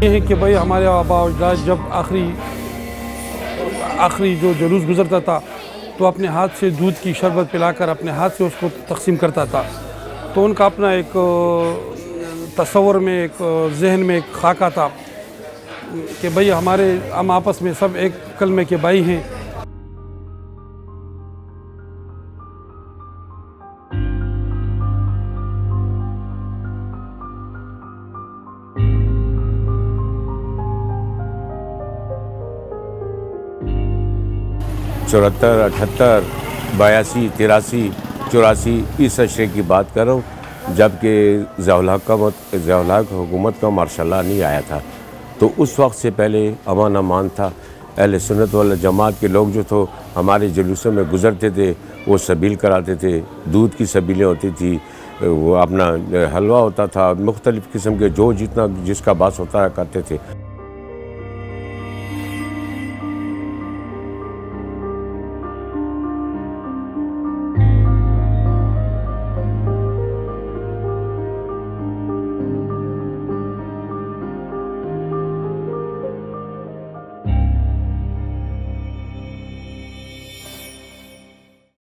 ये है कि भाई हमारे आबा अजदाद जब आखिरी जो जुलूस गुज़रता था तो अपने हाथ से दूध की शरबत पिलाकर अपने हाथ से उसको तकसीम करता था। तो उनका अपना एक तस्वर में, एक जहन में एक खाका था कि भाई हम आपस में सब एक कलमे के भाई हैं। चौहत्तर, 78, 82, 83, 84 इस अशरे की बात कर रहा हूँ जबकि ज़िया-उल हक हुकूमत का मार्शल लॉ नहीं आया था। तो उस वक्त से पहले अमान अमान था। अहले सुन्नत वल जमात के लोग जो तो हमारे जुलूसों में गुज़रते थे, वो सबील कराते थे, दूध की सबीलें होती थी, वो अपना हलवा होता था, मुख्तलिफ़ किस्म के जो जितना जिसका बास होता करते थे।